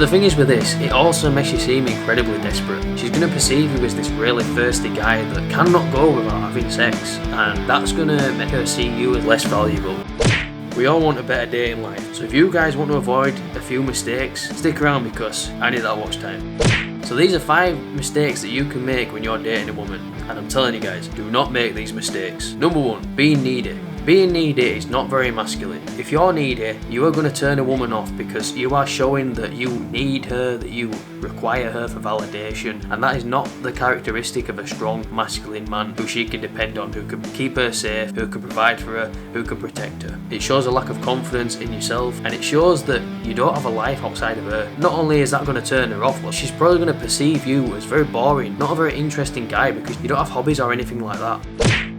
The thing is with this, it also makes you seem incredibly desperate. She's going to perceive you as this really thirsty guy that cannot go without having sex, and that's going to make her see you as less valuable. We all want a better dating life, so if you guys want to avoid a few mistakes, stick around because I need that watch time. So these are 5 mistakes that you can make when you're dating a woman, and I'm telling you guys, do not make these mistakes. Number 1, being needy. Being needy is not very masculine. If you're needy, you are going to turn a woman off because you are showing that you need her, that you require her for validation, and that is not the characteristic of a strong masculine man who she can depend on, who can keep her safe, who can provide for her, who can protect her. It shows a lack of confidence in yourself, and it shows that you don't have a life outside of her. Not only is that going to turn her off, but she's probably going to perceive you as very boring, not a very interesting guy because you don't have hobbies or anything like that.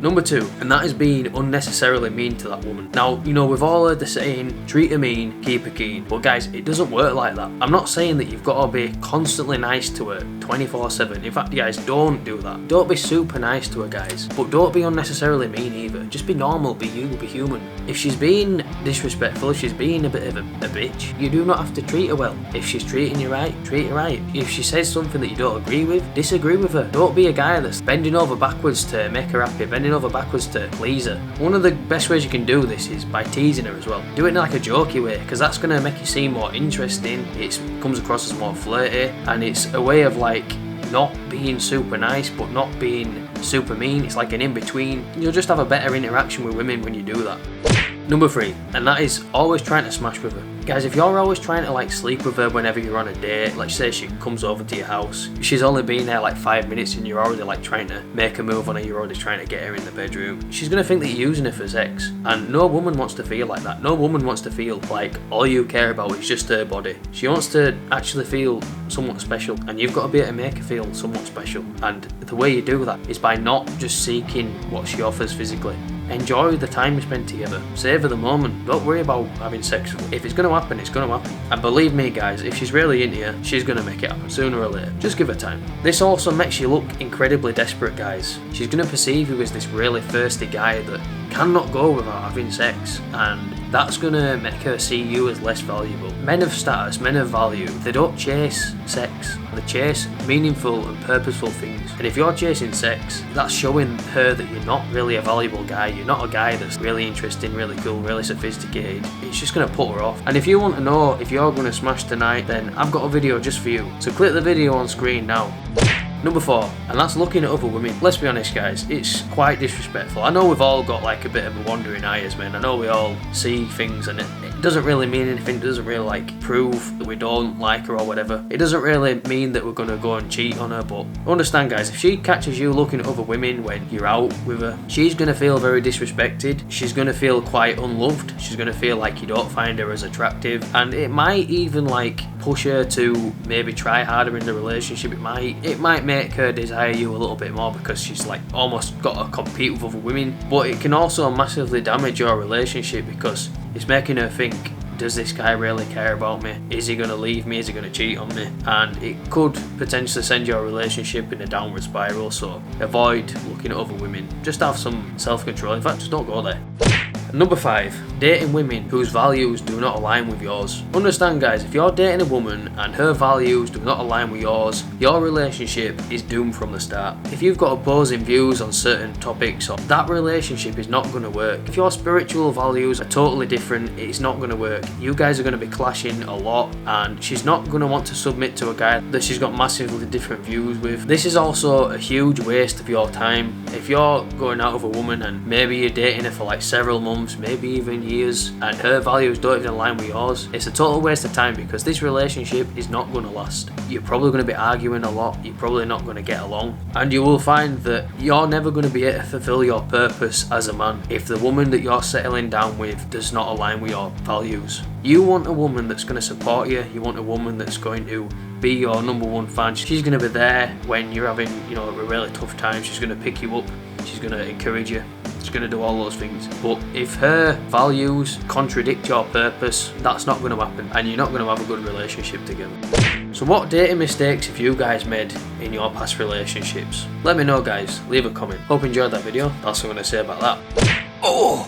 Number 2, and that is being unnecessarily mean to that woman. Now, you know, we've all heard the saying, treat her mean, keep her keen. But guys, it doesn't work like that. I'm not saying that you've got to be constantly nice to her 24/7. In fact, guys, don't do that. Don't be super nice to her, guys. But don't be unnecessarily mean either. Just be normal, be you, be human. If she's being disrespectful, if she's being a bit of a bitch, you do not have to treat her well. If she's treating you right, treat her right. If she says something that you don't agree with, disagree with her. Don't be a guy that's bending over backwards to make her happy, bending over backwards to please her. One of the best ways you can do this is by teasing her as well. Do it in like a jokey way, because that's going to make you seem more interesting. It comes across as more flirty, and it's a way of like not being super nice but not being super mean. It's like an in-between. You'll just have a better interaction with women when you do that. Number 3, and that is always trying to smash with her. Guys, if you're always trying to like sleep with her whenever you're on a date, let's say she comes over to your house, she's only been there like 5 minutes and you're already like trying to make a move on her, you're already trying to get her in the bedroom, she's going to think that you're using her for sex. And no woman wants to feel like that. No woman wants to feel like all you care about is just her body. She wants to actually feel somewhat special, and you've got to be able to make her feel somewhat special. And the way you do that is by not just seeking what she offers physically. Enjoy the time you spend together. Savor the moment. Don't worry about having sex. If it's going to happen, it's going to happen. And believe me guys, if she's really into you, she's going to make it happen sooner or later. Just give her time. This also makes you look incredibly desperate, guys. She's going to perceive you as this really thirsty guy that cannot go without having sex, and that's going to make her see you as less valuable. Men of status, men of value, they don't chase sex. They chase meaningful and purposeful things. And if you're chasing sex, that's showing her that you're not really a valuable guy. You're not a guy that's really interesting, really cool, really sophisticated. It's just going to put her off. And if you want to know if you're going to smash tonight, then I've got a video just for you. So click the video on screen now. Number 4, and that's looking at other women. Let's be honest guys, it's quite disrespectful. I know we've all got like a bit of a wandering eye as men. I know we all see things and it doesn't really mean anything. It doesn't really like prove that we don't like her or whatever. It doesn't really mean that we're going to go and cheat on her, but understand guys, if she catches you looking at other women when you're out with her, she's going to feel very disrespected. She's going to feel quite unloved. She's going to feel like you don't find her as attractive, and it might even like push her to maybe try harder in the relationship. It might make her desire you a little bit more because she's like almost got to compete with other women. But it can also massively damage your relationship because it's making her think, does this guy really care about me? Is he going to leave me? Is he going to cheat on me? And it could potentially send your relationship in a downward spiral. So avoid looking at other women. Just have some self-control. In fact, just don't go there. Number 5, dating women whose values do not align with yours. Understand guys, if you're dating a woman and her values do not align with yours, your relationship is doomed from the start. If you've got opposing views on certain topics, that relationship is not going to work. If your spiritual values are totally different, it's not going to work. You guys are going to be clashing a lot, and she's not going to want to submit to a guy that she's got massively different views with. This is also a huge waste of your time. If you're going out with a woman and maybe you're dating her for like several months, maybe even years, and her values don't even align with yours, it's a total waste of time because this relationship is not going to last. You're probably going to be arguing a lot, you're probably not going to get along, and you will find that you're never going to be able to fulfill your purpose as a man if the woman that you're settling down with does not align with your values. You want a woman that's going to support you, you want a woman that's going to be your number 1 fan. She's going to be there when you're having, you know, a really tough time. She's going to pick you up, she's going to encourage you, she's going to do all those things. But if her values contradict your purpose, that's not going to happen, and you're not going to have a good relationship together. So what dating mistakes have you guys made in your past relationships? Let me know guys, leave a comment. Hope you enjoyed that video. That's what I'm going to say about that. Oh!